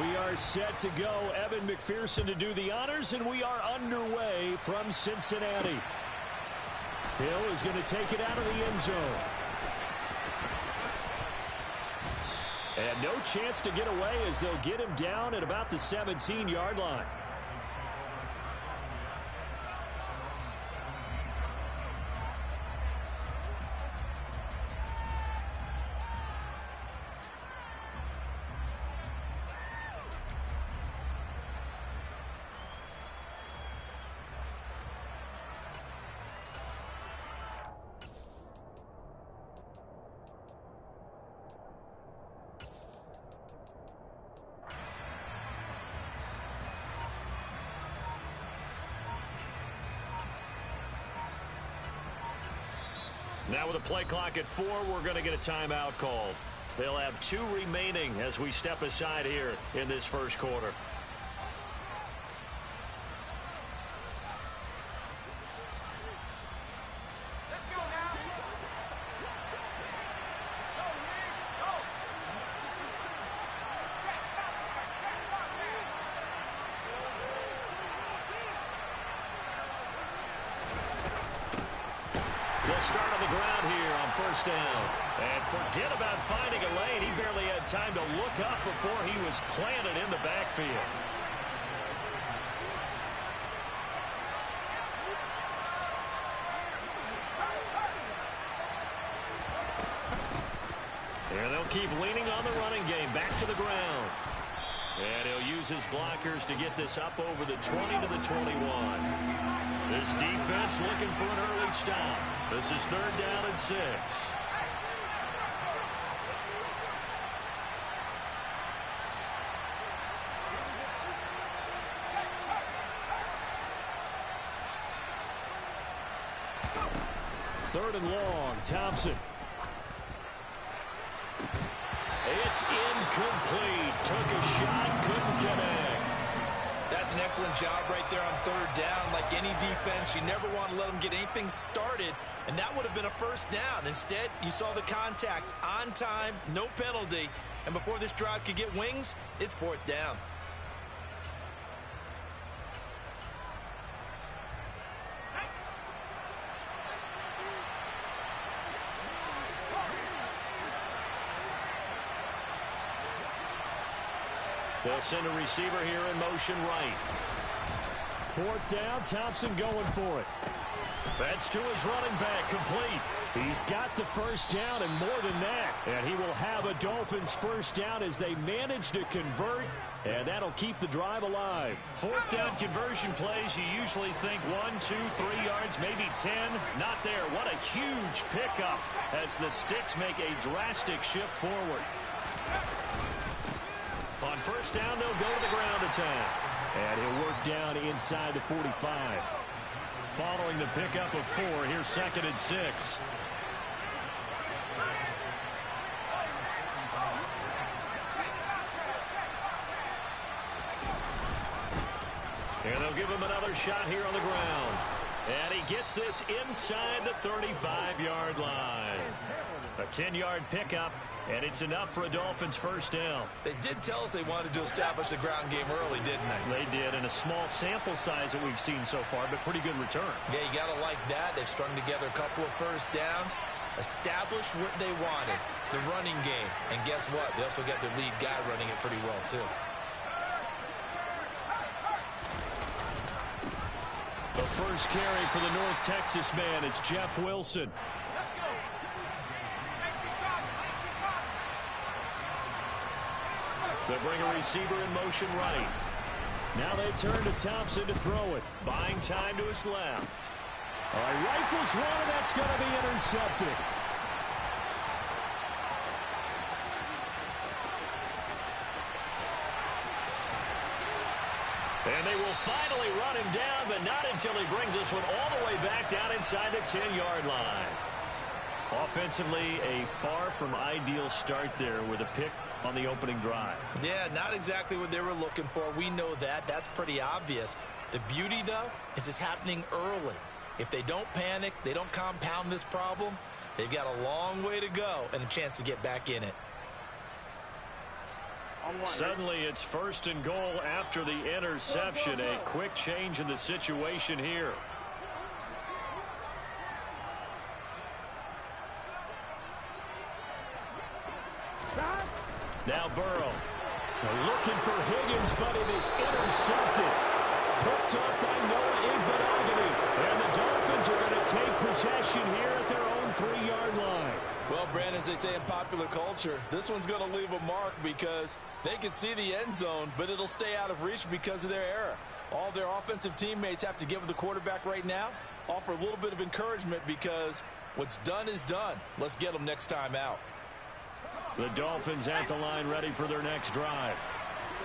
We are set to go. Evan McPherson to do the honors, and we are underway from Cincinnati. Hill is going to take it out of the end zone. And no chance to get away as they'll get him down at about the 17-yard line. Now with a play clock at 4, we're going to get a timeout called. They'll have 2 remaining as we step aside here in this first quarter. Start on the ground here on first down. And forget about finding a lane. He barely had time to look up before he was planted in the backfield. And they'll keep leaning on the running game. Back to the ground. And he'll use his blockers to get this up over the 20 to the 21. This defense looking for an early stop. This is 3rd down and 6. Third and long, Thompson. It's incomplete. Took a shot, couldn't connect. That's an excellent job right there on 3rd down. Like any defense, you never want to let them get anything started, and that would have been a first down. Instead, you saw the contact on time, no penalty, and before this drive could get wings, it's 4th down. They'll send a receiver here in motion right. 4th down, Thompson going for it. That's to his running back, complete. He's got the first down and more than that. And he will have a Dolphins first down as they manage to convert, and that'll keep the drive alive. 4th down conversion plays, you usually think 1, 2, 3 yards, maybe 10. Not there. What a huge pickup as the Sticks make a drastic shift forward. On first down, they'll go to the ground attack. And he'll work down inside the 45. Following the pickup of 4, here's 2nd and 6. And they'll give him another shot here on the ground. And he gets this inside the 35-yard line. A 10-yard pickup, and it's enough for a Dolphins first down. They did tell us they wanted to establish the ground game early, didn't they? They did, and a small sample size that we've seen so far, but pretty good return. Yeah, you got to like that. They've strung together a couple of first downs, established what they wanted, the running game. And guess what? They also got their lead guy running it pretty well, too. The first carry for the North Texas man, it's Jeff Wilson. They'll bring a receiver in motion right. Now they turn to Thompson to throw it. Buying time to his left. All right, rifles one, and that's going to be intercepted. And they will finally run him down, but not until he brings this one all the way back down inside the 10-yard line. Offensively, a far from ideal start there with a pick on the opening drive. Yeah, not exactly what they were looking for. We know that. That's pretty obvious. The beauty, though, is it's happening early. If they don't panic, they don't compound this problem, they've got a long way to go and a chance to get back in it. Suddenly it's 1st and goal after the interception. A quick change in the situation here. Now Burrow. They're looking for Higgins, but it is intercepted. Picked up by Noah Iguodala. And the Dolphins are going to take possession here at their own 3-yard line. Well, Brandon, as they say in popular culture, this one's going to leave a mark because they can see the end zone, but it'll stay out of reach because of their error. All their offensive teammates have to give the quarterback right now, offer a little bit of encouragement because what's done is done. Let's get them next time out. The Dolphins at the line ready for their next drive.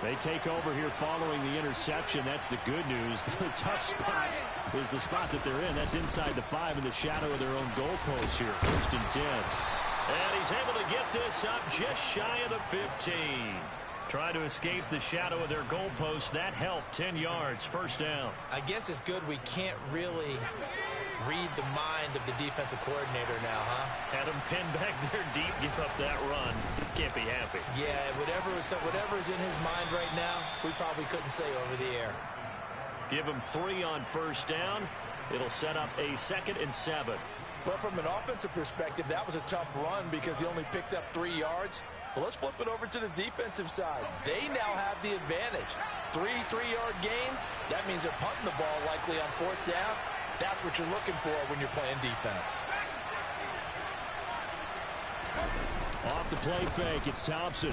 They take over here following the interception. That's the good news. The tough spot is the spot that they're in. That's inside the 5 in the shadow of their own goalpost here. 1st and 10. And he's able to get this up just shy of the 15. Try to escape the shadow of their goalpost. That helped. 10 yards. 1st down. I guess it's good we can't really read the mind of the defensive coordinator now, huh? Had him pinned back there deep, give up that run. Can't be happy. Yeah, whatever's in his mind right now, we probably couldn't say over the air. Give him 3 on 1st down. It'll set up a 2nd and 7. Well, from an offensive perspective, that was a tough run because he only picked up 3 yards. Well, let's flip it over to the defensive side. They now have the advantage. 3 3-yard gains. That means they're punting the ball likely on 4th down. That's what you're looking for when you're playing defense. Off the play fake, it's Thompson.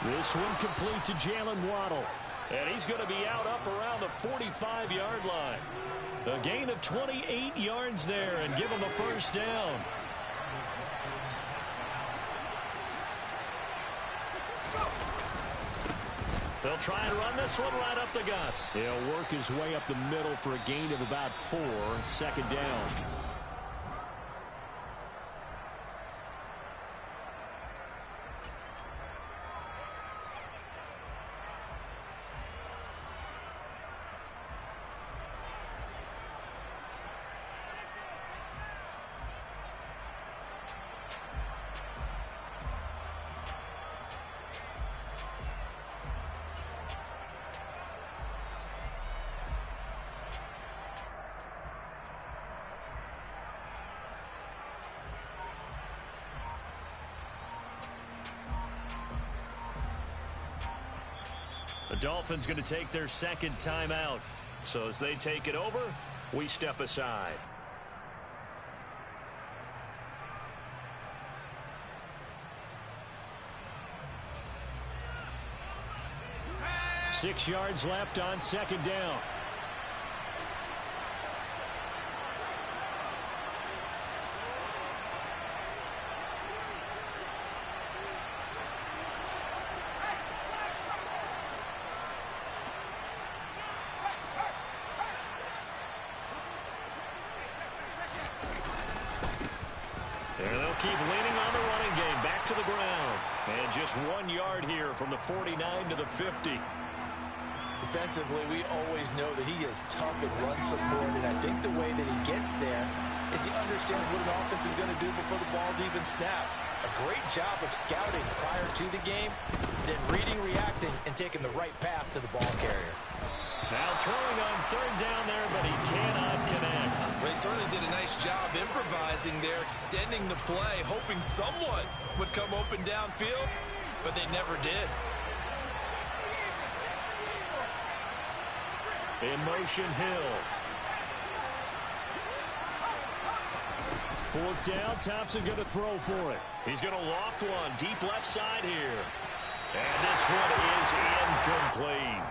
This one complete to Jalen Waddle. And he's going to be out up around the 45-yard line. A gain of 28 yards there and give him a 1st down. They'll try and run this one right up the gut. He'll work his way up the middle for a gain of about 4. 2nd down. The Dolphins going to take their 2nd timeout. So as they take it over, we step aside. Six yards left on 2nd down. Keep leaning on the running game. Back to the ground. And just 1 yard here from the 49 to the 50. Defensively, we always know that he is tough in run support, and I think the way that he gets there is he understands what an offense is going to do before the ball's even snapped. A great job of scouting prior to the game, then reading, reacting, and taking the right path to the ball carrier. Now throwing on 3rd down there, but he cannot connect. They certainly did a nice job improvising there, extending the play, hoping someone would come open downfield, but they never did. In motion, Hill. 4th down, Thompson going to throw for it. He's going to loft one deep left side here. And this one is incomplete.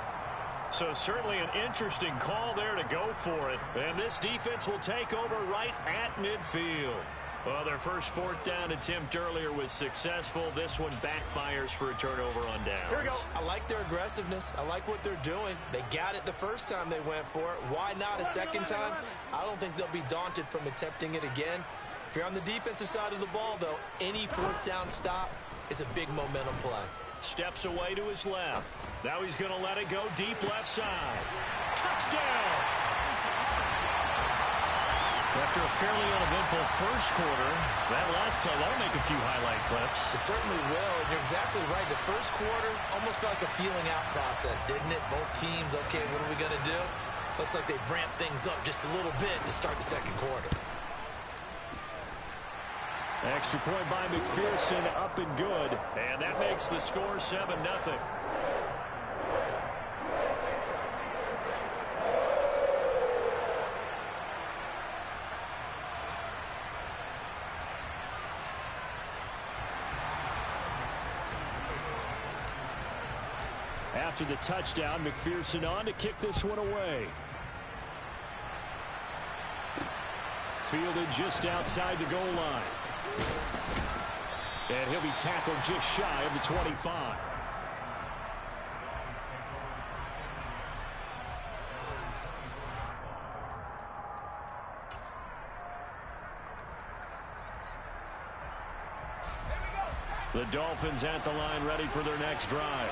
So certainly an interesting call there to go for it. And this defense will take over right at midfield. Well, their first 4th down attempt earlier was successful. This one backfires for a turnover on downs. Here we go. I like their aggressiveness. I like what they're doing. They got it the first time they went for it. Why not a second time? I don't think they'll be daunted from attempting it again. If you're on the defensive side of the ball, though, any 4th down stop is a big momentum play. Steps away to his left. Now he's going to let it go deep left side. Touchdown! The after a fairly uneventful first quarter, that last play, that'll make a few highlight clips. It certainly will, and you're exactly right. The first quarter almost felt like a feeling out process, didn't it? Both teams, okay, what are we going to do? Looks like they ramped things up just a little bit to start the second quarter. Extra point by McPherson, up and good. And that makes the score 7-0. After the touchdown, McPherson on to kick this one away. Fielded just outside the goal line. And he'll be tackled just shy of the 25. The Dolphins at the line ready for their next drive.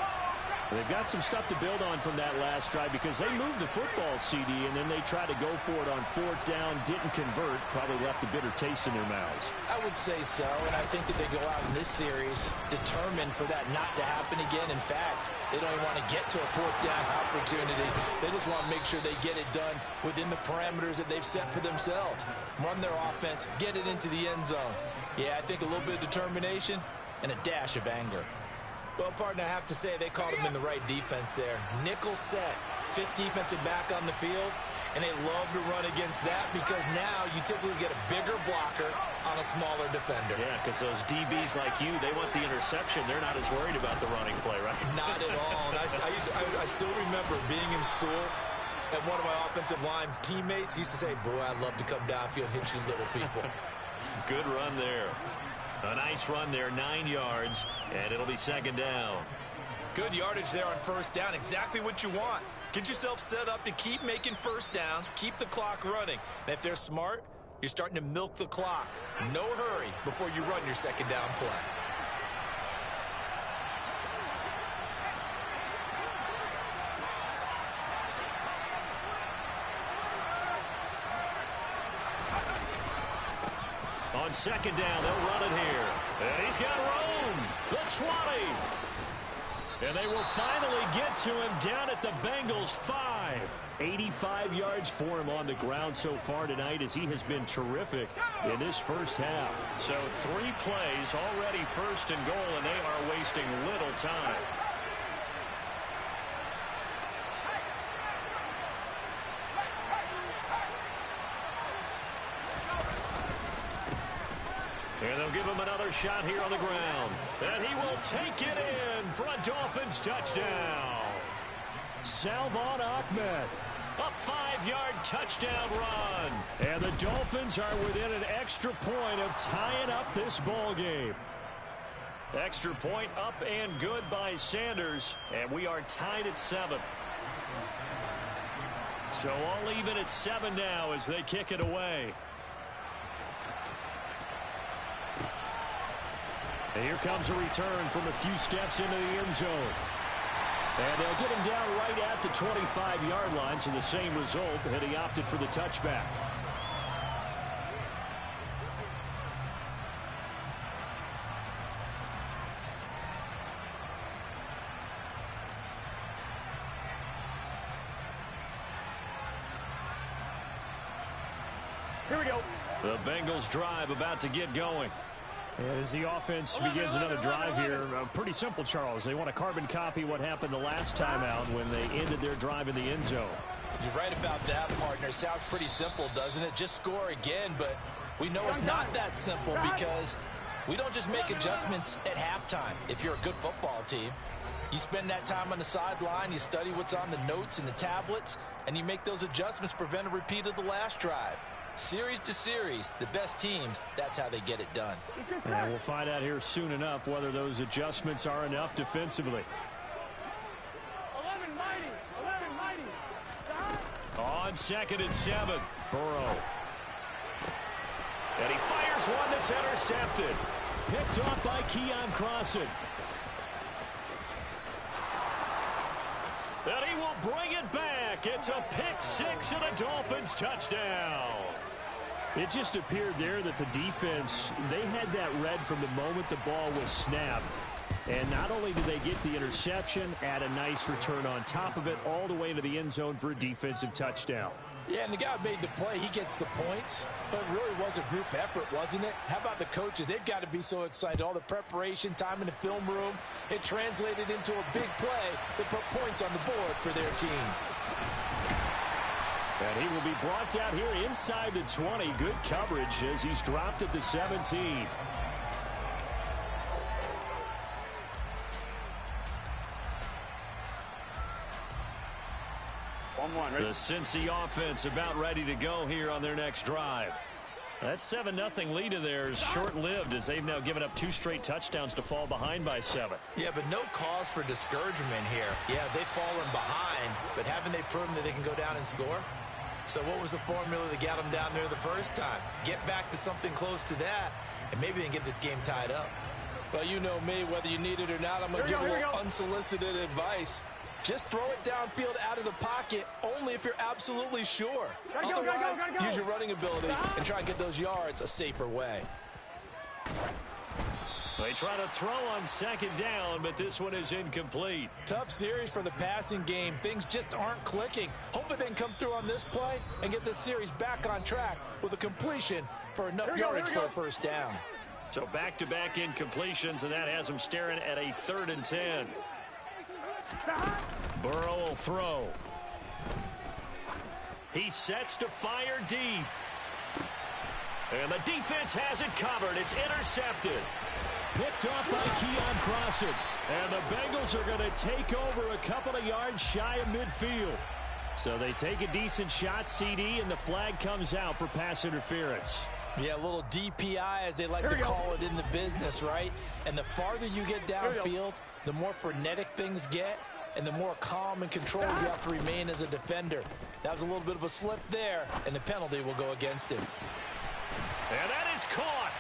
They've got some stuff to build on from that last drive because they moved the football, CD, and then they tried to go for it on fourth down, didn't convert, probably left a bitter taste in their mouths. I would say so, and I think that they go out in this series determined for that not to happen again. In fact, they don't even want to get to a fourth down opportunity. They just want to make sure they get it done within the parameters that they've set for themselves. Run their offense, get it into the end zone. Yeah, I think a little bit of determination and a dash of anger. Well, partner, I have to say they called him in the right defense there. Nickel set, fifth defensive back on the field, and they love to run against that because now you typically get a bigger blocker on a smaller defender. Yeah, because those DBs like you, they want the interception. They're not as worried about the running play, right? Not at all. And I still remember being in school, and one of my offensive line teammates used to say, boy, I'd love to come downfield and hit you little people. Good run there. A nice run there, 9 yards, and it'll be second down. Good yardage there on first down, exactly what you want. Get yourself set up to keep making first downs, keep the clock running. And if they're smart, you're starting to milk the clock. No hurry before you run your second down play. On second down, they'll run it here. And he's got room. The 20. And they will finally get to him down at the Bengals 5. 85 yards for him on the ground so far tonight as he has been terrific in this first half. So 3 plays already first and goal, and they are wasting little time. And they'll give him another shot here on the ground. And he will take it in for a Dolphins touchdown. Salvon Ahmed. A 5-yard touchdown run. And the Dolphins are within an extra point of tying up this ball game. Extra point up and good by Sanders. And we are tied at 7. So all even at 7 now as they kick it away. And here comes a return from a few steps into the end zone. And they'll get him down right at the 25-yard line, so the same result, and he opted for the touchback. Here we go. The Bengals drive about to get going. And as the offense begins another drive here, pretty simple, Charles. They want to carbon copy what happened the last time out when they ended their drive in the end zone. You're right about that, partner. Sounds pretty simple, doesn't it? Just score again, but we know it's not that simple because we don't just make adjustments at halftime. If you're a good football team, you spend that time on the sideline, you study what's on the notes and the tablets, and you make those adjustments to prevent a repeat of the last drive. Series to series, the best teams, that's how they get it done. And we'll find out here soon enough whether those adjustments are enough defensively. 11 mighty. On 2nd and 7, Burrow. And he fires one that's intercepted. Picked off by Keon Crossan. And he will bring it back. It's a pick 6 and a Dolphins touchdown. It just appeared there that the defense, they had that read from the moment the ball was snapped. And not only did they get the interception, add a nice return on top of it, all the way into the end zone for a defensive touchdown. Yeah, and the guy made the play. He gets the points. But it really was a group effort, wasn't it? How about the coaches? They've got to be so excited. All the preparation, time in the film room, it translated into a big play that put points on the board for their team. And he will be brought down here inside the 20. Good coverage as he's dropped at the 17. The Cincy offense about ready to go here on their next drive. That 7-0 lead of theirs short-lived as they've now given up 2 straight touchdowns to fall behind by 7. Yeah, but no cause for discouragement here. Yeah, they've fallen behind, but haven't they proven that they can go down and score? So what was the formula that got them down there the first time? Get back to something close to that, and maybe they can get this game tied up. Well, you know me, whether you need it or not, I'm going to give a little unsolicited advice. Just throw it downfield out of the pocket only if you're absolutely sure. Otherwise, use your running ability and try and get those yards a safer way. They try to throw on second down, but this one is incomplete. Tough series for the passing game. Things just aren't clicking. Hopefully they can come through on this play and get this series back on track with a completion for enough yardage for a first down. So back-to-back incompletions, and that has them staring at a 3rd and 10. Burrow will throw. He sets to fire deep. And the defense has it covered. It's intercepted. Picked off by Keon Crossett. And the Bengals are going to take over a couple of yards shy of midfield. So they take a decent shot, CD, and the flag comes out for pass interference. Yeah, a little DPI, as they like to call it in the business, right? And the farther you get downfield, the more frenetic things get, and the more calm and controlled you have to remain as a defender. That was a little bit of a slip there, and the penalty will go against him. And that is caught.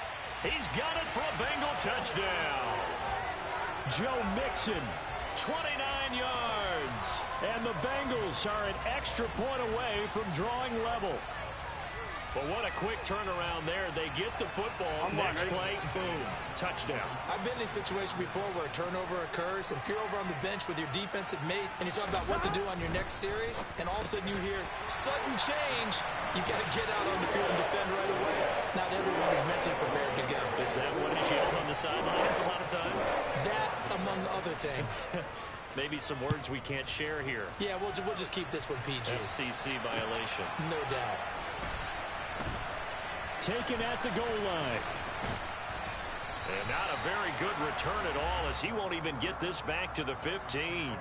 He's got it for a Bengal touchdown. Joe Mixon, 29 yards. And the Bengals are an extra point away from drawing level. But what a quick turnaround there. They get the football. Next play, boom, touchdown. I've been in a situation before where a turnover occurs, and if you're over on the bench with your defensive mate, and you're talking about what to do on your next series, and all of a sudden you hear sudden change, you got to get out on the field and defend right away. Not everyone is mentally prepared to go. Is that what is yelled on the sidelines a lot of times? That, among other things. Maybe some words we can't share here. Yeah, we'll just keep this one PG. FCC violation. No doubt. Taken at the goal line. And not a very good return at all, as he won't even get this back to the 15.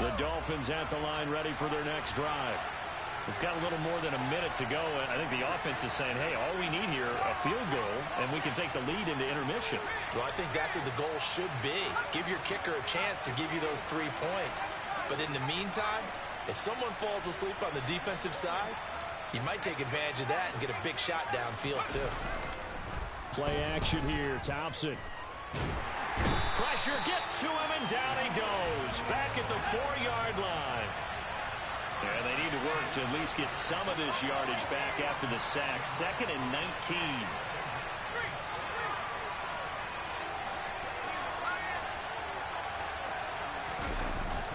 The Dolphins at the line ready for their next drive. We've got a little more than a minute to go. I think the offense is saying, hey, all we need here, a field goal, and we can take the lead into intermission. Well, I think that's what the goal should be. Give your kicker a chance to give you those 3 points. But in the meantime, if someone falls asleep on the defensive side, you might take advantage of that and get a big shot downfield, too. Play action here. Thompson. Pressure gets to him, and down he goes. Back at the 4-yard line. And they need to work to at least get some of this yardage back after the sack. 2nd and 19.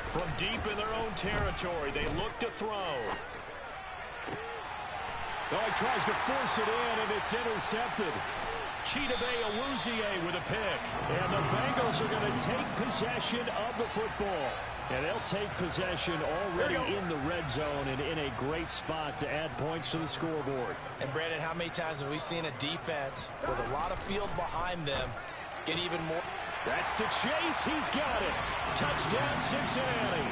From deep in their own territory, they look to throw. Oh, he tries to force it in, and it's intercepted. Chidobe Awuzie with a pick. And the Bengals are going to take possession of the football. And they'll take possession already in the red zone and in a great spot to add points to the scoreboard. And, Brandon, how many times have we seen a defense with a lot of field behind them get even more? That's to Chase. He's got it. Touchdown, Cincinnati.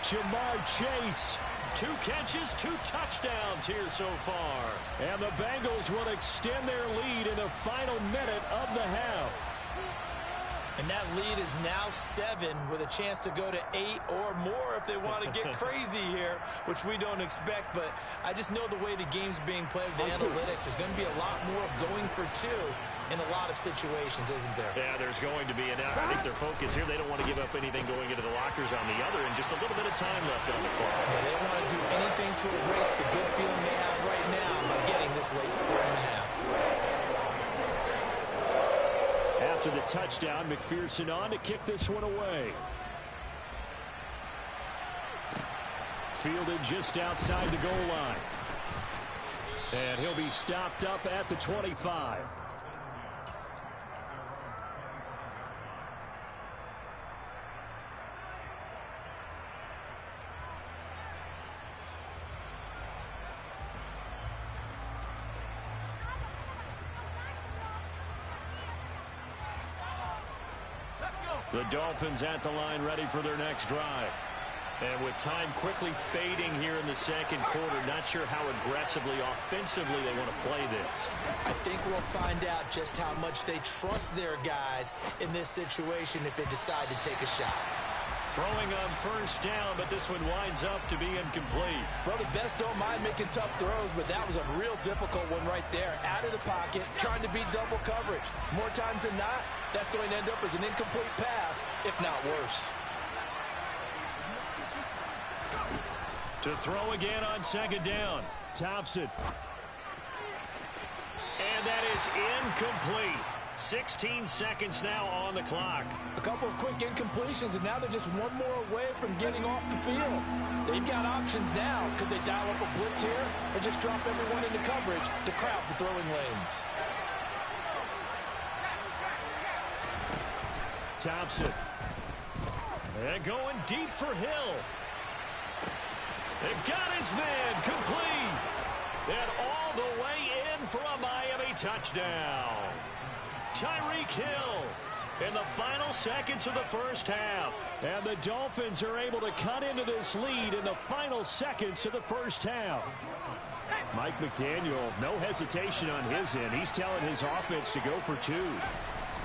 Jamar Chase. 2 catches, 2 touchdowns here so far. And the Bengals will extend their lead in the final minute of the half. And that lead is now 7 with a chance to go to 8 or more if they want to get crazy here, which we don't expect. But I just know the way the game's being played with the analytics, there's going to be a lot more of going for 2 in a lot of situations, isn't there? Yeah, there's going to be. And I think their focus here, they don't want to give up anything going into the lockers on the other, and just a little bit of time left on the clock. Yeah, they don't want to do anything to erase the good feeling they have right now by getting this late score in the half. After the touchdown, McPherson on to kick this one away. Fielded just outside the goal line. And he'll be stopped up at the 25. The Dolphins at the line ready for their next drive. And with time quickly fading here in the second quarter, not sure how aggressively, offensively they want to play this. I think we'll find out just how much they trust their guys in this situation if they decide to take a shot. Throwing on first down, but this one winds up to be incomplete. Well, the best don't mind making tough throws, but that was a real difficult one right there. Out of the pocket, trying to beat double coverage. More times than not, that's going to end up as an incomplete pass, if not worse. To throw again on second down. Thompson. And that is incomplete. 16 seconds now on the clock. A couple of quick incompletions, and now they're just one more away from getting off the field. They've got options now. Could they dial up a blitz here or just drop everyone into coverage to crowd the throwing lanes? Thompson. And going deep for Hill. They've got his man complete. And all the way in for a Miami touchdown. Tyreek Hill in the final seconds of the first half. And the Dolphins are able to cut into this lead in the final seconds of the first half. Mike McDaniel, no hesitation on his end. He's telling his offense to go for 2.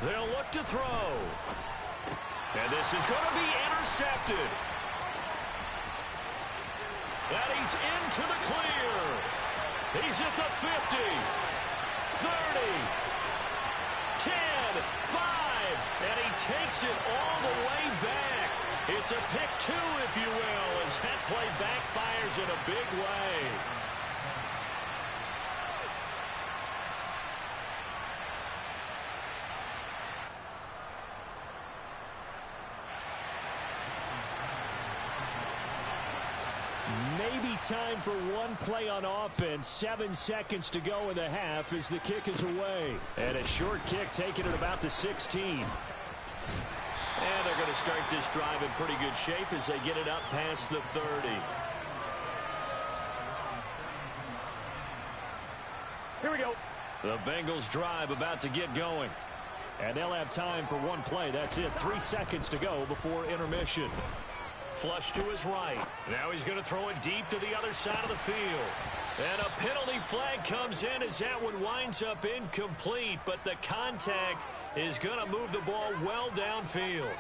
They'll look to throw. And this is going to be intercepted. And he's into the clear. He's at the 50, 30, 10, 5, and he takes it all the way back. It's a pick 2, if you will, as that play backfires in a big way. Maybe time for one play on offense. 7 seconds to go in the half as the kick is away. And a short kick taken at about the 16. And they're going to start this drive in pretty good shape as they get it up past the 30. Here we go. The Bengals drive about to get going. And they'll have time for one play. That's it. 3 seconds to go before intermission. Flush to his right. Now he's going to throw it deep to the other side of the field. And a penalty flag comes in as that one winds up incomplete. But the contact is going to move the ball well downfield.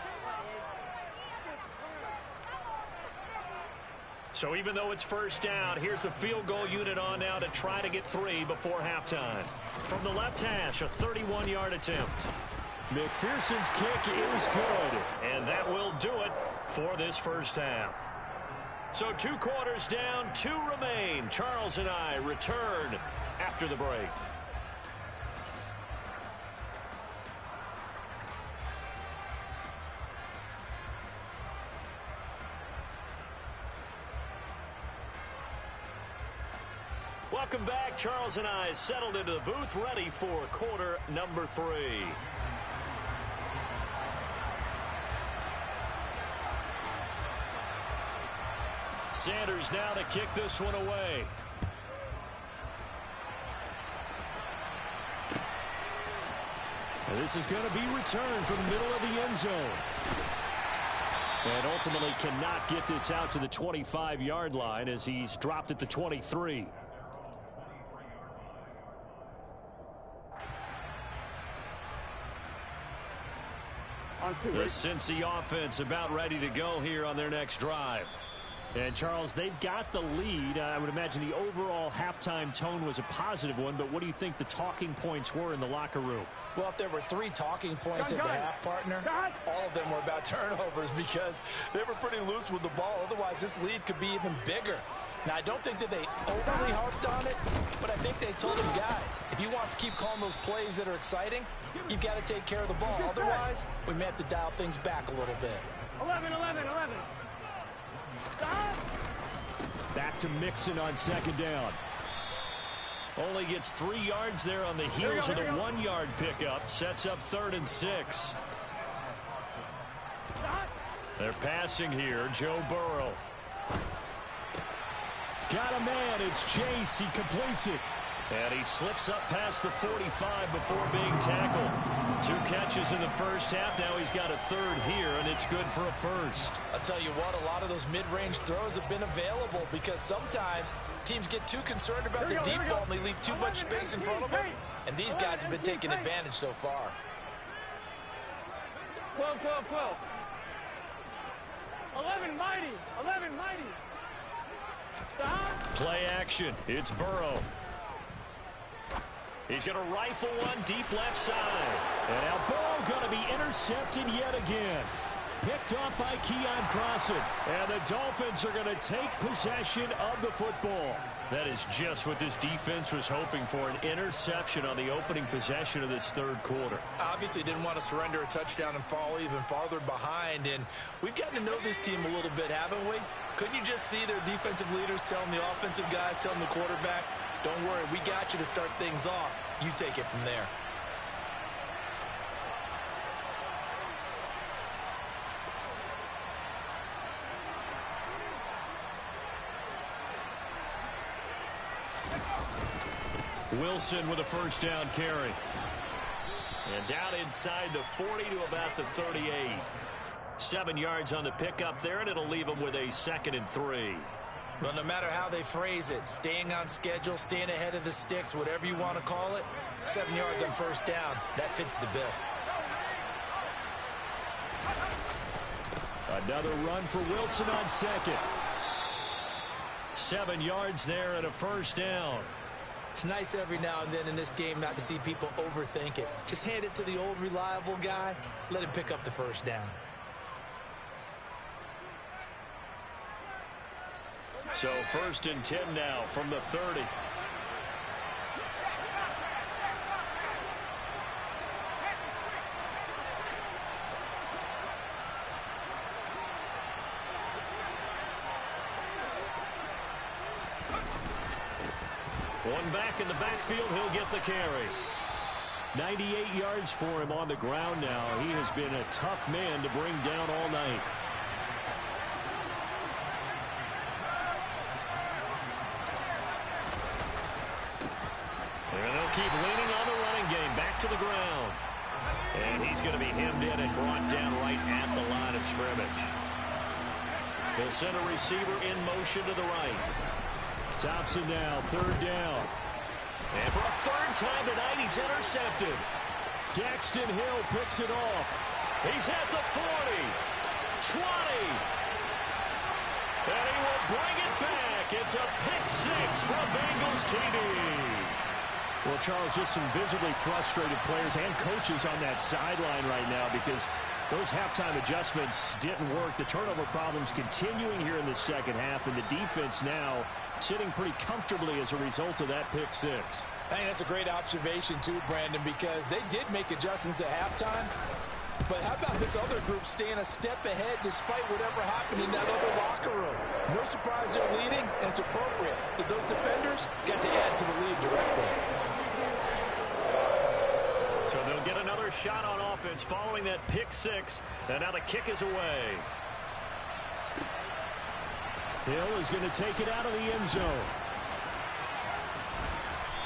So even though it's first down, here's the field goal unit on now to try to get 3 before halftime. From the left hash, a 31-yard attempt. McPherson's kick is good. And that will do it for this first half. So 2 quarters down, 2 remain. Charles and I return after the break. Welcome back. Charles and I settled into the booth, ready for quarter number 3. Sanders now to kick this one away. And this is going to be returned from the middle of the end zone. And ultimately cannot get this out to the 25-yard line as he's dropped at the 23. The Cincy offense about ready to go here on their next drive. And, Charles, they've got the lead. I would imagine the overall halftime tone was a positive one, but what do you think the talking points were in the locker room? Well, if there were 3 talking points at the half, partner, all of them were about turnovers because they were pretty loose with the ball. Otherwise, this lead could be even bigger. Now, I don't think that they overly harped on it, but I think they told them, guys, if you want to keep calling those plays that are exciting, you've got to take care of the ball. Otherwise, we may have to dial things back a little bit. 11. Back to Mixon on second down. Only gets 3 yards there on the heels of the 1-yard pickup. Sets up 3rd and 6. They're passing here. Joe Burrow. Got a man. It's Chase. He completes it. And he slips up past the 45 before being tackled. 2 catches in the first half. Now he's got a 3rd here, and it's good for a 1st. I'll tell you what, a lot of those mid-range throws have been available because sometimes teams get too concerned about the deep ball and they leave too much space in front of them. And these guys have been taking advantage so far. 12. 11 mighty. Play action. It's Burrow. He's going to rifle one deep left side. And now ball going to be intercepted yet again. Picked off by Keon Crossan. And the Dolphins are going to take possession of the football. That is just what this defense was hoping for, an interception on the opening possession of this 3rd quarter. Obviously didn't want to surrender a touchdown and fall even farther behind. And we've gotten to know this team a little bit, haven't we? Couldn't you just see their defensive leaders telling the offensive guys, telling the quarterback, don't worry, we got you to start things off. You take it from there. Wilson with a 1st down carry. And down inside the 40 to about the 38. 7 yards on the pickup there, and it'll leave them with a 2nd and 3. Well, no matter how they phrase it, staying on schedule, staying ahead of the sticks, whatever you want to call it, 7 yards on 1st down, that fits the bill. Another run for Wilson on 2nd. 7 yards there and a 1st down. It's nice every now and then in this game not to see people overthink it. Just hand it to the old reliable guy. Let him pick up the 1st down. So 1st and 10 now from the 30. One back in the backfield, he'll get the carry. 98 yards for him on the ground now. He has been a tough man to bring down all night. And they'll keep leaning on the running game. Back to the ground. And he's going to be hemmed in and brought down right at the line of scrimmage. He'll send a receiver in motion to the right. Thompson now, 3rd down. And for a 3rd time tonight, he's intercepted. Daxton Hill picks it off. He's at the 40, 20. And he will bring it back. It's a pick 6 from Bengals TD. Well, Charles, just some visibly frustrated players and coaches on that sideline right now because those halftime adjustments didn't work. The turnover problems continuing here in the 2nd half, and the defense now sitting pretty comfortably as a result of that pick 6. I think that's a great observation, too, Brandon, because they did make adjustments at halftime. But how about this other group staying a step ahead despite whatever happened in that other locker room? No surprise they're leading, and it's appropriate that those defenders got to add to the lead directly. So they'll get another shot on offense following that pick 6, and now the kick is away. Hill is going to take it out of the end zone.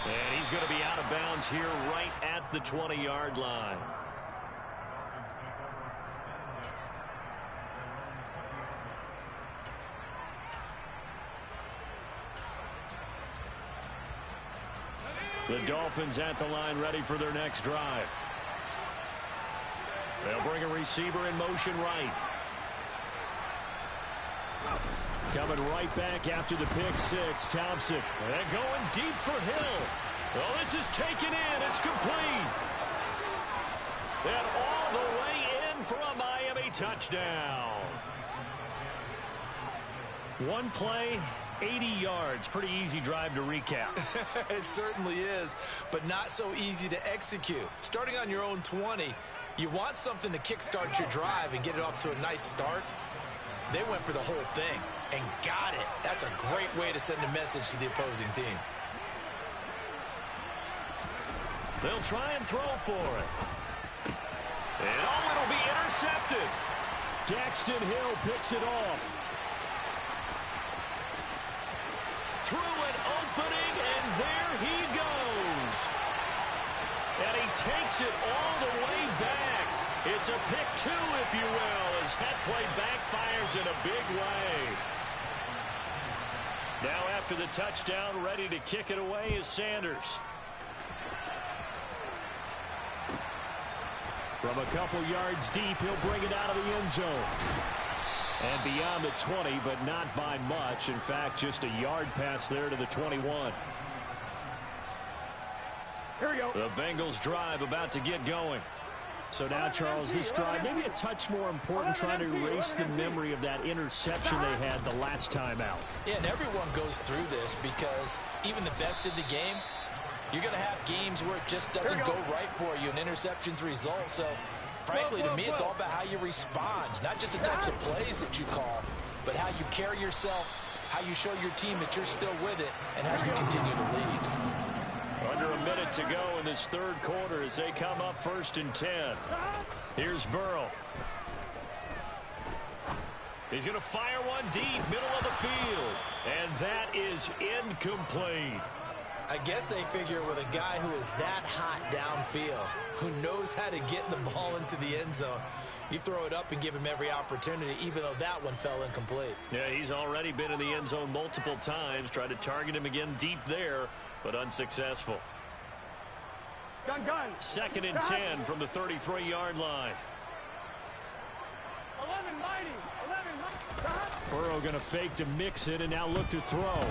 And he's going to be out of bounds here right at the 20-yard line. The Dolphins at the line ready for their next drive. They'll bring a receiver in motion right. Coming right back after the pick six, Thompson. And going deep for Hill. Well, this is taken in. It's complete. And all the way in for a Miami touchdown. One play, 80 yards. Pretty easy drive to recap. It certainly is, but not so easy to execute. Starting on your own 20, you want something to kickstart your drive and get it off to a nice start. They went for the whole thing and got it. That's a great way to send a message to the opposing team. They'll try and throw for it. And oh, it'll be intercepted. Daxton Hill picks it off. Through an opening, and there he goes. And he takes it all the way back. It's a pick two, if you will, as that play backfires in a big way. Now after the touchdown, ready to kick it away is Sanders. From a couple yards deep, he'll bring it out of the end zone. And beyond the 20, but not by much. In fact, just a yard pass there to the 21. Here we go. The Bengals drive about to get going. So now, Charles, this drive maybe a touch more important, trying to erase the memory of that interception they had the last time out. Yeah, and everyone goes through this because even the best in the game, you're going to have games where it just doesn't go right for you, and interceptions result. So, frankly, to me, it's all about how you respond, not just the types of plays that you call, but how you carry yourself, how you show your team that you're still with it, and how you continue to lead. Under a minute to go in this third quarter as they come up 1st and 10. Here's Burrow. He's going to fire one deep, middle of the field. And that is incomplete. I guess they figure with a guy who is that hot downfield, who knows how to get the ball into the end zone, you throw it up and give him every opportunity, even though that one fell incomplete. Yeah, he's already been in the end zone multiple times. Tried to target him again deep there, but unsuccessful. Gun. 2nd and 10 from the 33-yard line. 11 mighty. Burrow going to fake to mix it and now look to throw.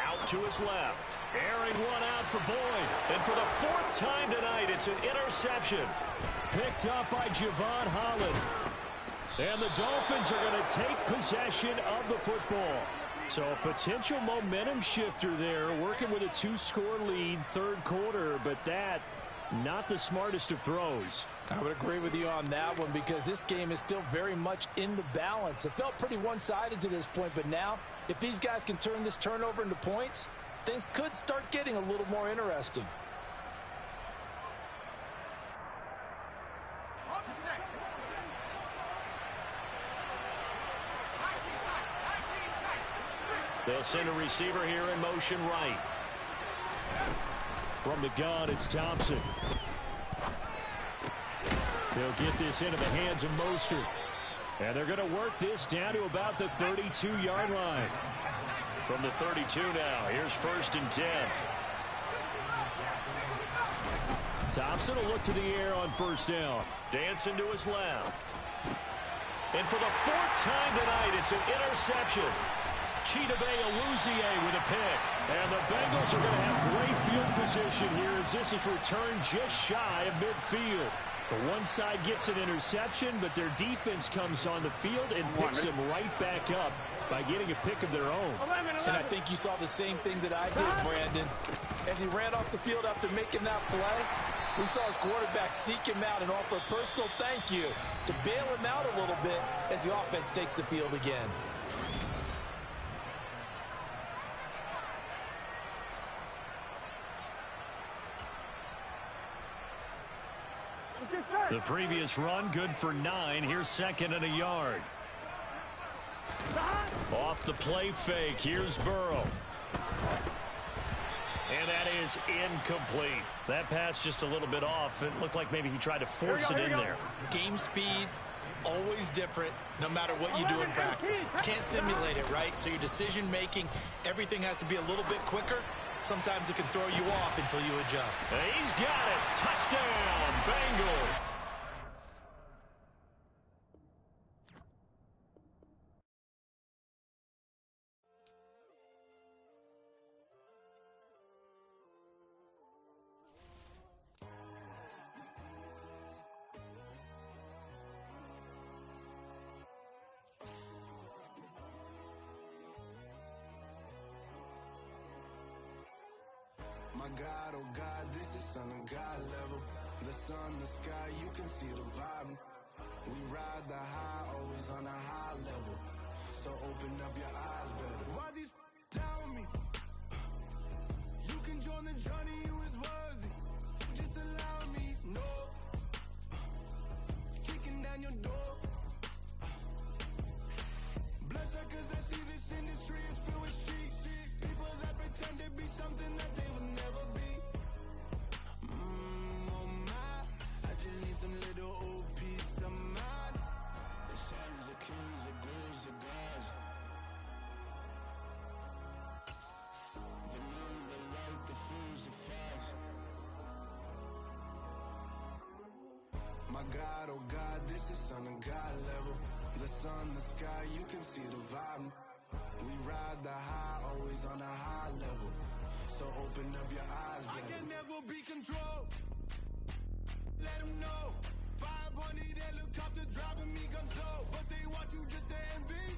Out to his left. Airing one out for Boyd. And for the 4th time tonight, it's an interception. Picked up by Javon Holland. And the Dolphins are going to take possession of the football. So a potential momentum shifter there, working with a 2-score lead, third quarter, but that, not the smartest of throws. I would agree with you on that one because this game is still very much in the balance. It felt pretty one-sided to this point, but now, if these guys can turn this turnover into points, things could start getting a little more interesting. They'll send a receiver here in motion right. From the gun, it's Thompson. They'll get this into the hands of Mostert. And they're going to work this down to about the 32-yard line. From the 32 now, here's 1st and 10. Thompson will look to the air on 1st down. Dancing to his left. And for the 4th time tonight, it's an interception. Chidobe Awuzie with a pick. And the Bengals are going to have great field position here as this is returned just shy of midfield. The one side gets an interception, but their defense comes on the field and picks them right back up by getting a pick of their own. And I think you saw the same thing that I did, Brandon. As he ran off the field after making that play, we saw his quarterback seek him out and offer a personal thank you to bail him out a little bit as the offense takes the field again. The previous run, good for 9. Here's 2nd and a yard. Off the play fake. Here's Burrow. And that is incomplete. That pass just a little bit off. It looked like maybe he tried to force it in there. Game speed, always different, no matter what you do in practice. Can't simulate it, right? So your decision-making, everything has to be a little bit quicker. Sometimes it can throw you off until you adjust. He's got it. Touchdown, Bengals. My God, oh God, this is son of God level. The sun, the sky, you can see the vibe. We ride the high, always on a high level. So open up your eyes better. Why these tell me? You can join the journey, you is worthy. Just allow me, no. Kicking down your door. Bloodsuckers that see this industry is filled with sheep. People that pretend to be something that they will never be. Oh my, I just need some little old peace of mind. The sons, the kings, the gurus, the gods. The moon, the light, the fools, the facts. My God, oh God, this is son of God level. The sun, the sky, you can see the vibe. We ride the high, always on a high level. So open up your eyes, baby. I can never be controlled. Let them know. 500 helicopters driving me guns low. But they want you just to envy.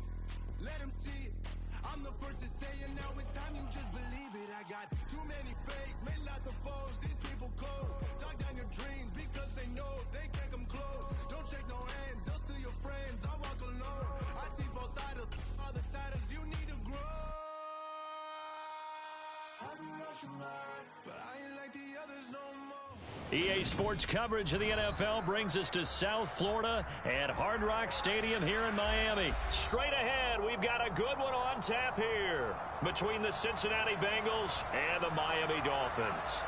Let them see it. I'm the first to say it, now it's time you just believe it. I got too many fakes, made lots of foes. These people cold. Talk down your dreams because they know they can't come close. Don't shake no hands, they'll steal your friends. I walk alone. I see false idols, other titles. You need to grow. I've been rushing mine, but I ain't like the others no more. EA Sports coverage of the NFL brings us to South Florida at Hard Rock Stadium here in Miami. Straight ahead, we've got a good one on tap here between the Cincinnati Bengals and the Miami Dolphins.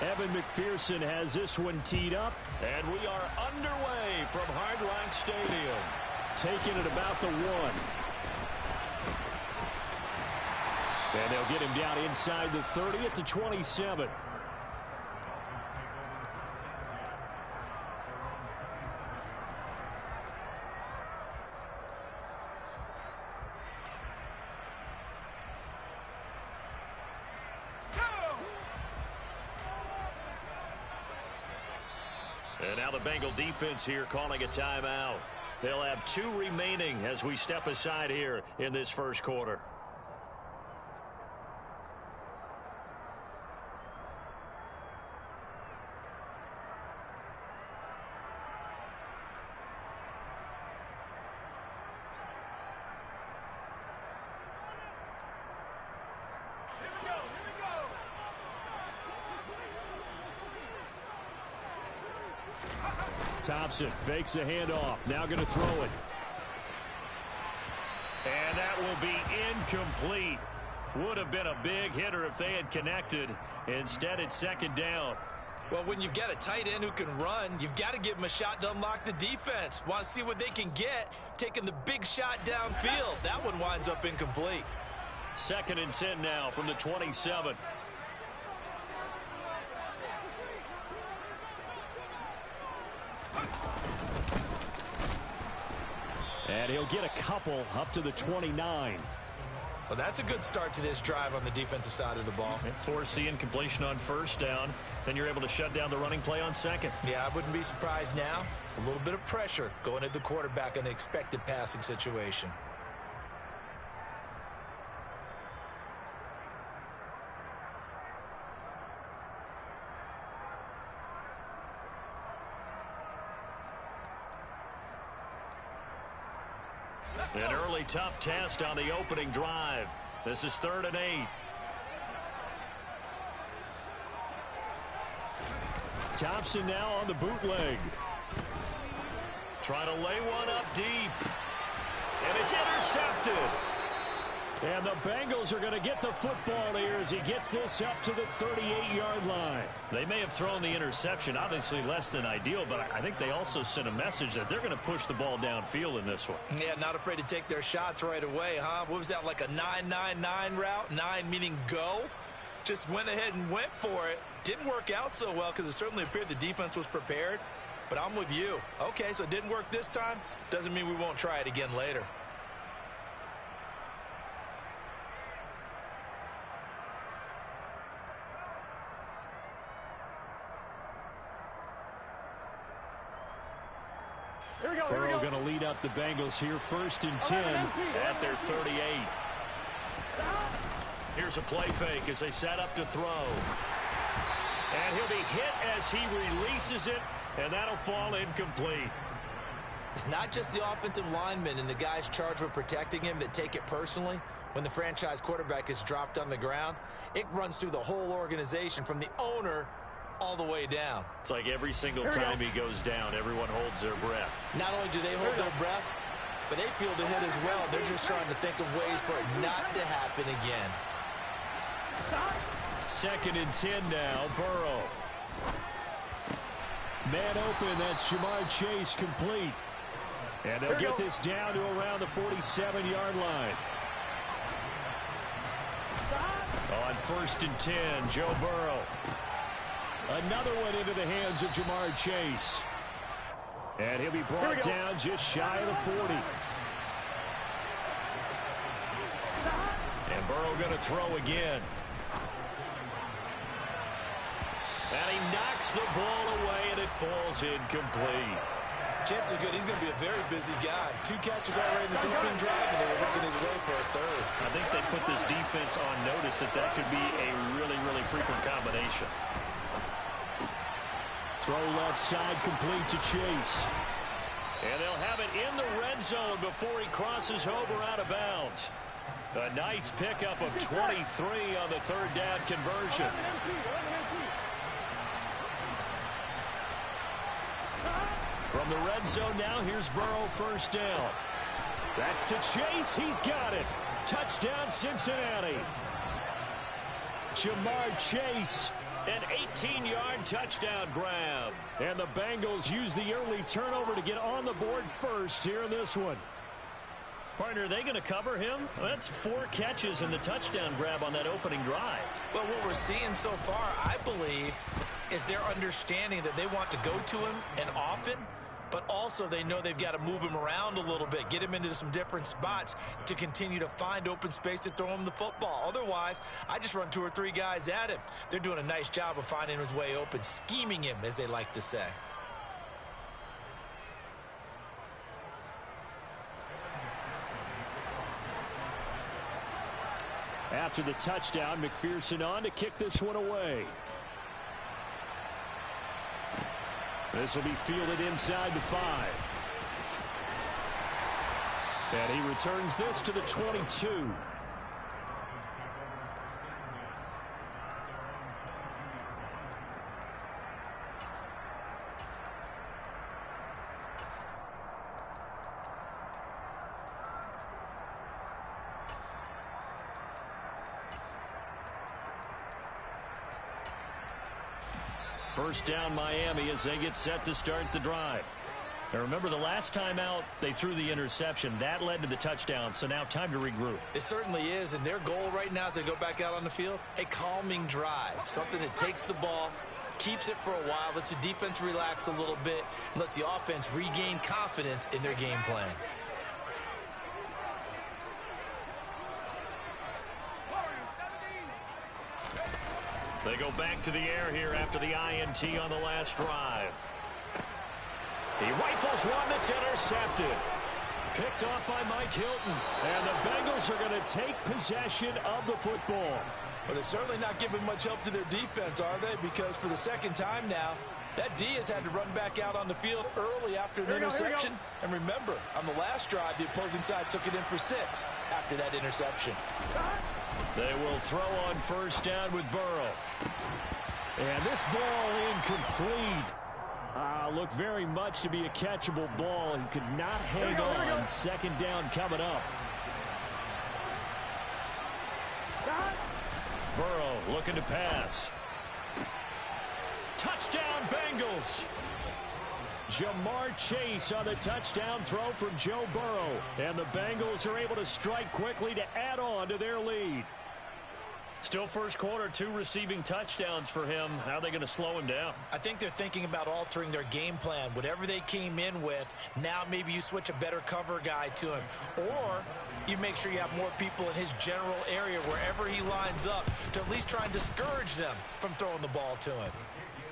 Evan McPherson has this one teed up, and we are underway from Hard Rock Stadium. Taking it about the 1. And they'll get him down inside the 30 at the 27. And now the Bengal defense here calling a timeout. They'll have 2 remaining as we step aside here in this first quarter. Thompson fakes a handoff. Now going to throw it. And that will be incomplete. Would have been a big hitter if they had connected. Instead, it's second down. Well, when you've got a tight end who can run, you've got to give him a shot to unlock the defense. Want to see what they can get, taking the big shot downfield. That one winds up incomplete. 2nd and 10 now from the 27. And he'll get a couple up to the 29. Well, that's a good start to this drive on the defensive side of the ball. And force the incompletion on first down. Then you're able to shut down the running play on second. Yeah, I wouldn't be surprised now. A little bit of pressure going at the quarterback in an expected passing situation. An early tough test on the opening drive. This is 3rd and 8. Thompson now on the bootleg. Trying to lay one up deep. And it's intercepted. And the Bengals are going to get the football here as he gets this up to the 38-yard line. They may have thrown the interception, obviously less than ideal, but I think they also sent a message that they're going to push the ball downfield in this one. Yeah, not afraid to take their shots right away, huh? What was that, like a 9-9-9 route? 9 meaning go? Just went ahead and went for it. Didn't work out so well because it certainly appeared the defense was prepared. But I'm with you. Okay, so it didn't work this time. Doesn't mean we won't try it again later. Here we go. Burrow going to lead up the Bengals here, 1st and 10. At their 38. Here's a play fake as they set up to throw. And he'll be hit as he releases it, and that'll fall incomplete. It's not just the offensive linemen and the guys charged with protecting him that take it personally. When the franchise quarterback is dropped on the ground, it runs through the whole organization from the owner all the way down. It's like every single time he goes down, everyone holds their breath. Not only do they hold their breath, but they feel the hit as well. They're just trying to think of ways for it not to happen again. 2nd and 10 now, Burrow. Man open, that's Jamar Chase complete. And they'll get this down to around the 47-yard line. On 1st and 10, Joe Burrow. Another one into the hands of Jamar Chase. And he'll be brought down just shy of the 40. And Burrow going to throw again. And he knocks the ball away, and it falls incomplete. Chances are good. He's going to be a very busy guy. 2 catches already in this opening drive, and they were looking his way for a 3rd. I think they put this defense on notice that that could be a really, really frequent combination. Throw left side complete to Chase. And they'll have it in the red zone before he crosses over out of bounds. A nice pickup of 23 on the 3rd down conversion. From the red zone now, here's Burrow, 1st down. That's to Chase. He's got it. Touchdown, Cincinnati. Jamar Chase. An 18-yard touchdown grab. And the Bengals use the early turnover to get on the board first here in this one. Partner, are they going to cover him? Well, that's 4 catches and the touchdown grab on that opening drive. Well, what we're seeing so far, I believe, is their understanding that they want to go to him and often, but also they know they've got to move him around a little bit, get him into some different spots to continue to find open space to throw him the football. Otherwise, I just run 2 or 3 guys at him. They're doing a nice job of finding his way open, scheming him, as they like to say. After the touchdown, McPherson on to kick this one away. This will be fielded inside the 5. And he returns this to the 22. First down Miami as they get set to start the drive. Now remember, the last time out they threw the interception. That led to the touchdown, so now time to regroup. It certainly is, and their goal right now as they go back out on the field, a calming drive. Something that takes the ball, keeps it for a while, lets the defense relax a little bit, and lets the offense regain confidence in their game plan. They go back to the air here after the INT on the last drive. He rifles one that's intercepted. Picked off by Mike Hilton. And the Bengals are going to take possession of the football. But they're certainly not giving much help to their defense, are they? Because for the 2nd time now, that D has had to run back out on the field early after an interception. And remember, on the last drive, the opposing side took it in for 6 after that interception. They will throw on first down with Burrow. And this ball incomplete. Looked very much to be a catchable ball. He could not hang on. Second down coming up. Burrow looking to pass. Touchdown Bengals. Jamar Chase on the touchdown throw from Joe Burrow. And the Bengals are able to strike quickly to add on to their lead. Still first quarter, 2 receiving touchdowns for him. How are they going to slow him down? I think they're thinking about altering their game plan. Whatever they came in with, now maybe you switch a better cover guy to him. Or you make sure you have more people in his general area wherever he lines up to at least try and discourage them from throwing the ball to him.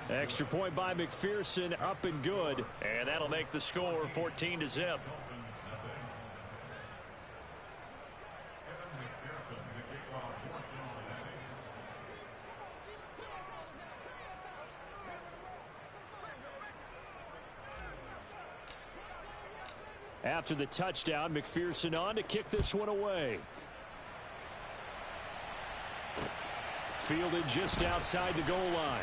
Extra point by McPherson, up and good. And that'll make the score 14-0. After the touchdown, McPherson on to kick this one away. Fielded just outside the goal line.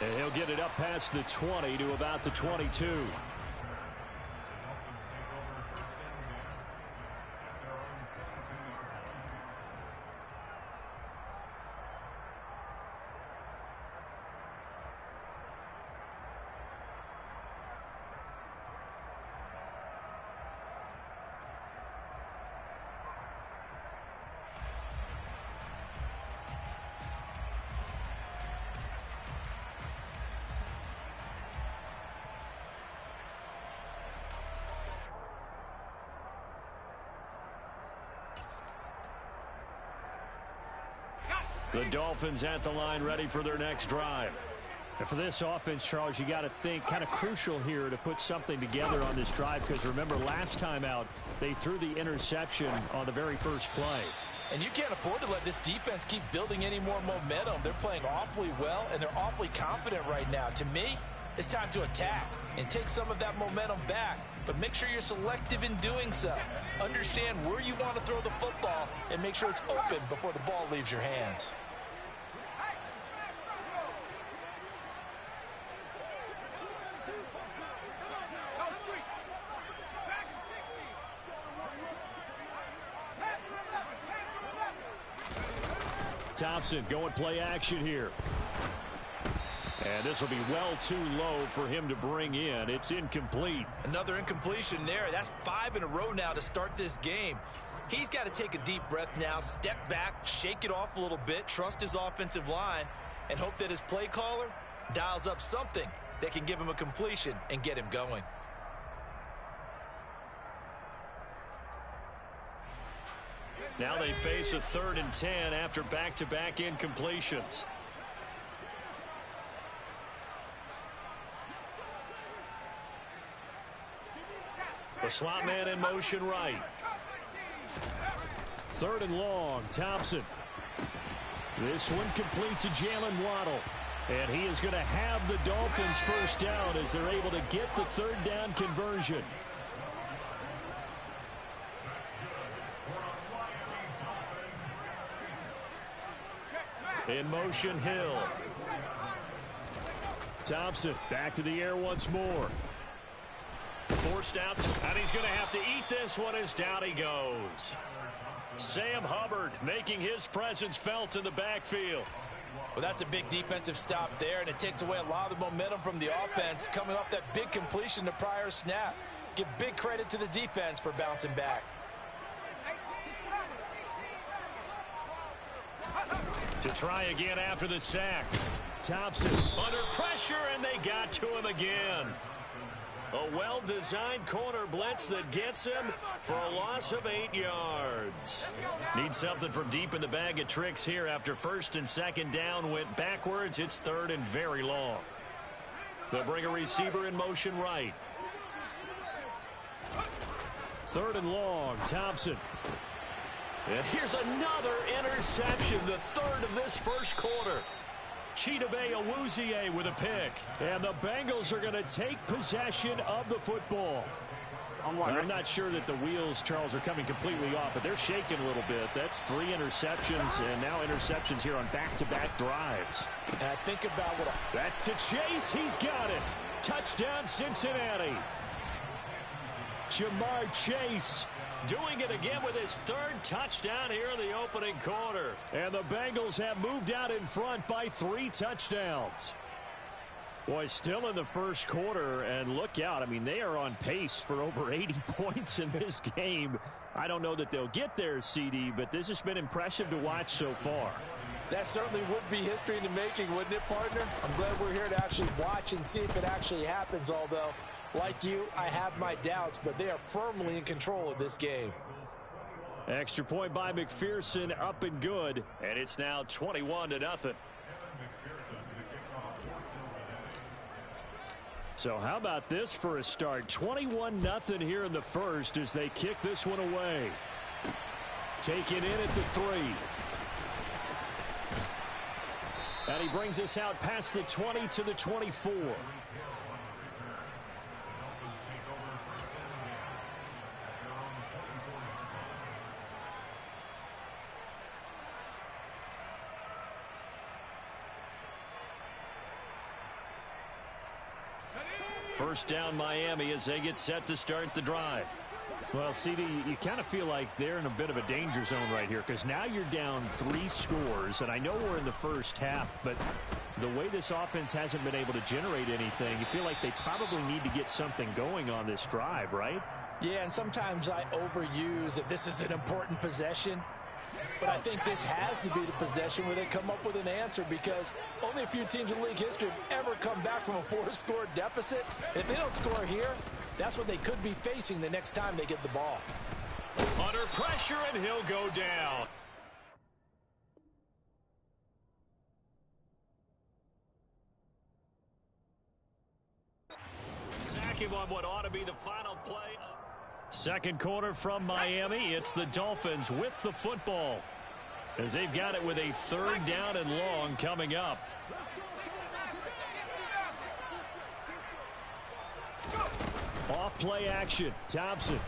And he'll get it up past the 20 to about the 22. The Dolphins at the line ready for their next drive. And for this offense, Charles, you got to think kind of crucial here to put something together on this drive, because remember last time out they threw the interception on the very first play. And you can't afford to let this defense keep building any more momentum. They're playing awfully well, and they're awfully confident right now. To me, it's time to attack and take some of that momentum back, but make sure you're selective in doing so. Understand where you want to throw the football and make sure it's open before the ball leaves your hands. Thompson going play action here. And this will be well too low for him to bring in. It's incomplete. Another incompletion there. That's 5 in a row now to start this game. He's got to take a deep breath now, step back, shake it off a little bit, trust his offensive line, and hope that his play caller dials up something that can give him a completion and get him going. Now they face a 3rd and 10 after back-to-back incompletions. The slot man in motion right. 3rd and long, Thompson. This one complete to Jalen Waddle. And he is going to have the Dolphins first down as they're able to get the 3rd down conversion. In motion, Hill. Thompson back to the air once more. Forced out, and he's going to have to eat this one as down he goes. Sam Hubbard making his presence felt in the backfield. Well, that's a big defensive stop there, and it takes away a lot of the momentum from the offense coming off that big completion to prior snap. Give big credit to the defense for bouncing back. To try again after the sack. Thompson under pressure, and they got to him again. A well-designed corner blitz that gets him for a loss of 8 yards. Need something from deep in the bag of tricks here after 1st and 2nd down went backwards. It's 3rd and very long. They'll bring a receiver in motion right. 3rd and long, Thompson. And here's another interception, the 3rd of this first quarter. Chidobe Awuzie with a pick. And the Bengals are going to take possession of the football. I'm not sure that the wheels, Charles, are coming completely off, but they're shaking a little bit. That's 3 interceptions, and now interceptions here on back-to-back drives. And I think about what... That's to Chase. He's got it. Touchdown, Cincinnati. Jamar Chase doing it again with his 3rd touchdown here in the opening quarter. And the Bengals have moved out in front by 3 touchdowns. Boy, still in the first quarter, and look out. I mean, they are on pace for over 80 points in this game. I don't know that they'll get there, CD, but this has been impressive to watch so far. That certainly would be history in the making, wouldn't it, partner? I'm glad we're here to actually watch and see if it actually happens, although, like you, I have my doubts, but they are firmly in control of this game. Extra point by McPherson, up and good. And it's now 21-0. So how about this for a start? 21-0 here in the first as they kick this one away. Taken in at the 3. And he brings us out past the 20 to the 24. First down Miami as they get set to start the drive. Well, CD, you kind of feel like they're in a bit of a danger zone right here because now you're down 3 scores, and I know we're in the first half, but the way this offense hasn't been able to generate anything, you feel like they probably need to get something going on this drive, right? Yeah, and sometimes I overuse that this is an important possession. But I think this has to be the possession where they come up with an answer because only a few teams in league history have ever come back from a 4-score deficit. If they don't score here, that's what they could be facing the next time they get the ball. Under pressure, and he'll go down. Sack him on what ought to be the final play. Second quarter from Miami. It's the Dolphins with the football as they've got it with a 3rd down and long coming up. Off play action. Thompson.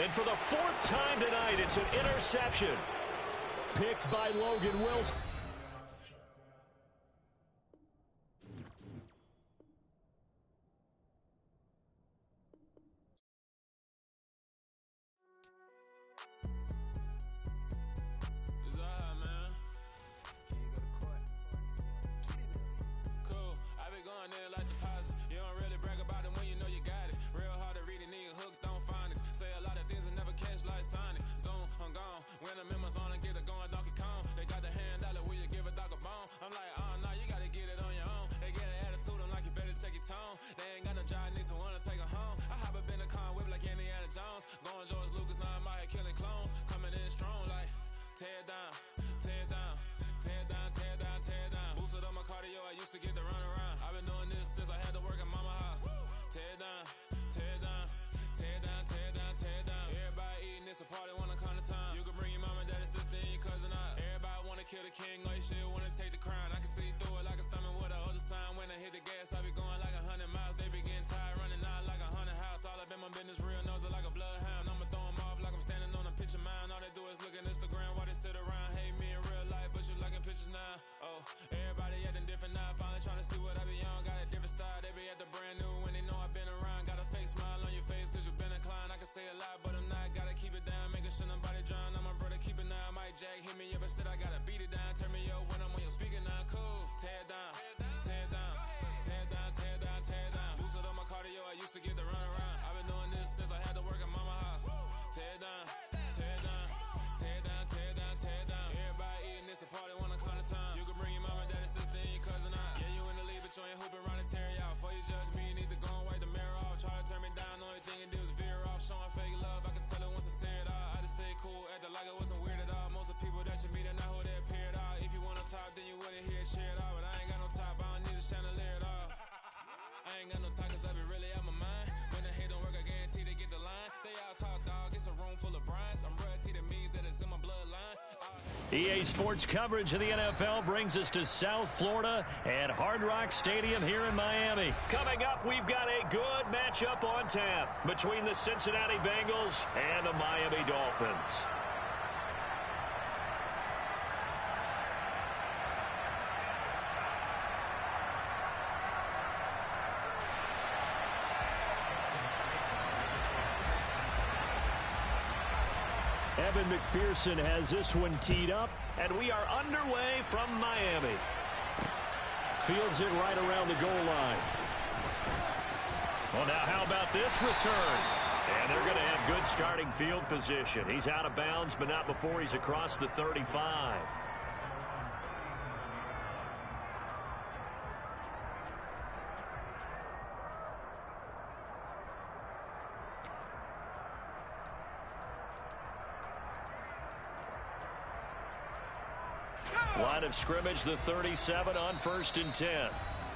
And for the 4th time tonight, it's an interception. Picked by Logan Wilson. EA Sports coverage of the NFL brings us to South Florida and Hard Rock Stadium here in Miami. Coming up, we've got a good matchup on tap between the Cincinnati Bengals and the Miami Dolphins. Evan McPherson has this one teed up, and we are underway from Miami. Fields it right around the goal line. Well, now how about this return? And they're going to have good starting field position. He's out of bounds, but not before he's across the 35. Line of scrimmage, the 37 on 1st and 10.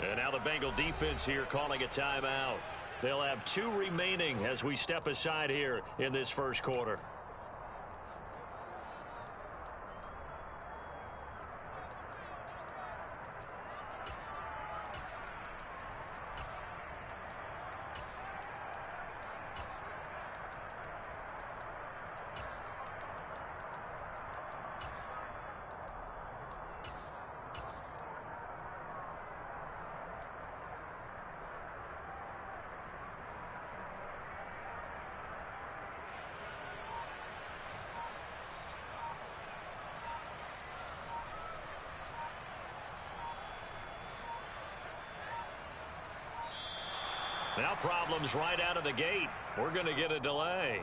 And now the Bengal defense here calling a timeout. They'll have 2 remaining as we step aside here in this first quarter. Now problems right out of the gate. We're going to get a delay.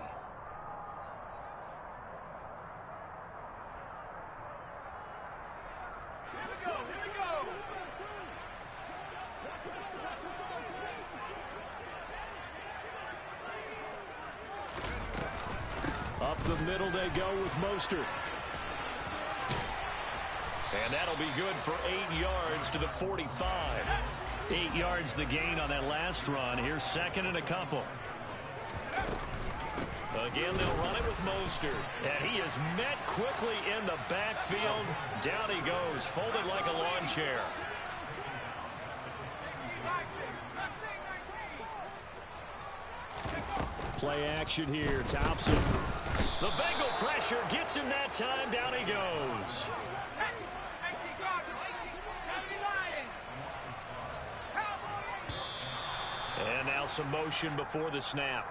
Up the middle they go with Mostert. And that'll be good for 8 yards to the 45. 8 yards the gain on that last run. Here's second and a couple. Again, they'll run it with Mostert. And he is met quickly in the backfield. Down he goes, folded like a lawn chair. Play action here. Thompson. The Bengal pressure gets him that time. Down he goes. And now some motion before the snap.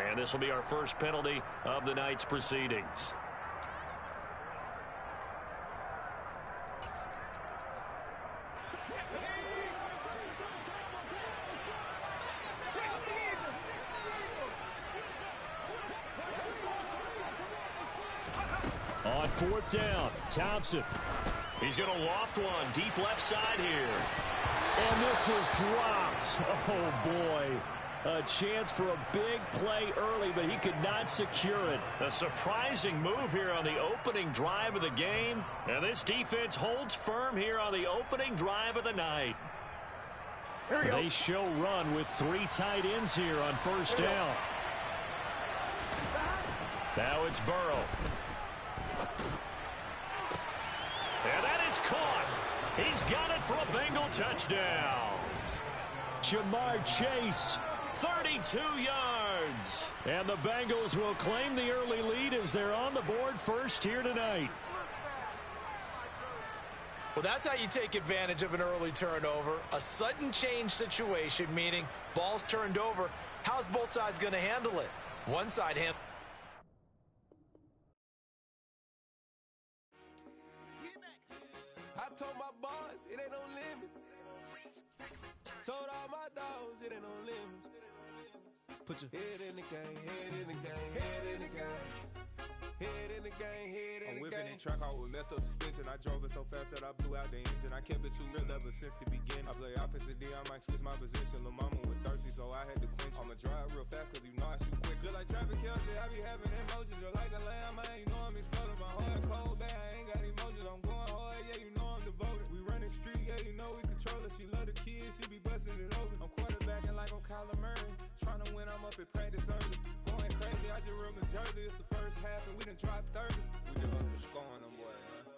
And this will be our first penalty of the night's proceedings. On 4th down, Thompson. He's going to loft one deep left side here. And this is dropped. Oh, boy. A chance for a big play early, but he could not secure it. A surprising move here on the opening drive of the game. And this defense holds firm here on the opening drive of the night. They show run with 3 tight ends here on 1st down. Now it's Burrow. And that is caught. He's got it for a Bengal touchdown. Jamar Chase. 32 yards. And the Bengals will claim the early lead as they're on the board first here tonight. Well, that's how you take advantage of an early turnover. A sudden change situation, meaning ball's turned over. How's both sides going to handle it? One side handle. I told my boys it ain't no limits. Told all my dogs it ain't no limits. Put your head in the game, head in the game, head in the game. Head in the game, head in the game. I'm whipping in track, I was messed up suspension. I drove it so fast that I blew out the engine. I kept it too real ever since the beginning. I play offensive D, I might switch my position. Lil' mama was thirsty, so I had to quench. I'ma drive real fast, cause you know I shoot quick. Just like traffic Kelsey, I be having emotions. Just like a lamb, man, you know I'm exploding. My heart cold, bad, I ain't got emotions. I'm going hard, yeah, you know I'm devoted. We running streets, yeah, you know we control it. She love the kids, she be busting it open. I'm quarterbacking like I'm Kyler Murray. Trying to win, I'm up at practice early. Going crazy, I just real Jersey. It's the first half and we done dropped 30. We just up to scoring them, boy, man.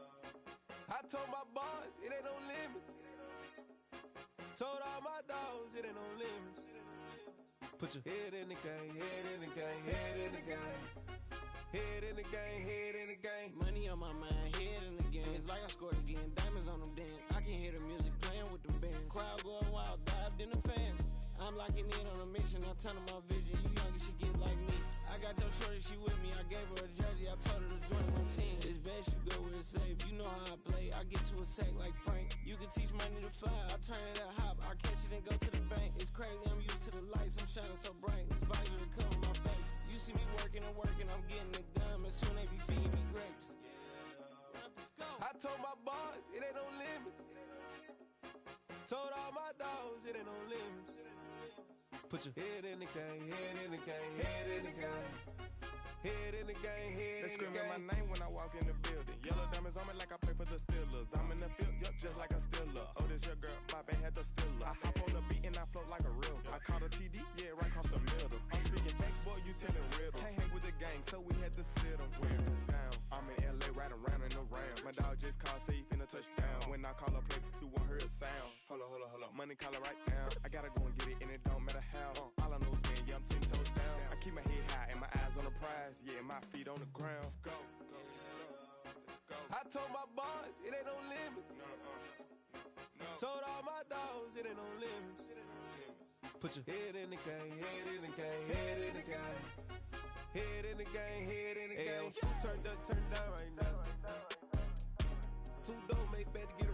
I told my boys it ain't no limits. Told all my dogs it ain't no limits. Put your head in the game, head in the game, head in the game. Head in the game, head in the game. Money on my mind, head in the game. It's like I scored again, diamonds on them dance. I can hear the music playing with them bands. Crowd going wild, dived in the fans. I'm locking in on a mission, I turn on my vision. You young and she get like me. I got your shorty, she with me. I gave her a jersey, I told her to join my team. It's best you go where it's safe. You know how I play. I get to a sack like Frank. You can teach money to fly. I turn it a hop. I catch it and go to the bank. It's crazy, I'm used to the lights. I'm shining so bright. This visor to cover my face. You see me working and working. I'm getting it done. And soon they be feeding me grapes. I told my boys it ain't no limits. Told all my dogs it ain't no limits. Put your head in the game, head in the game, head in the game. Head in the game, head in the game. They screaming my name when I walk in the building. Yellow diamonds on me like I play for the Steelers. I'm in the field, yup, just like a Steeler. Oh, this your girl, my band had the Steeler. I hop money, call it right now. I gotta go and get it, and it don't matter how. All I know is win, yeah, I'm 10 toes down. I keep my head high and my eyes on the prize. Yeah, my feet on the ground. Let's go. Let's go. I told my boys, it ain't no limits. Told all my dogs, it ain't no limits. Put your head in the game, head in the game, head in the game. Head in the game, head in the game. Two turned up, turned down right now. Two don't make better get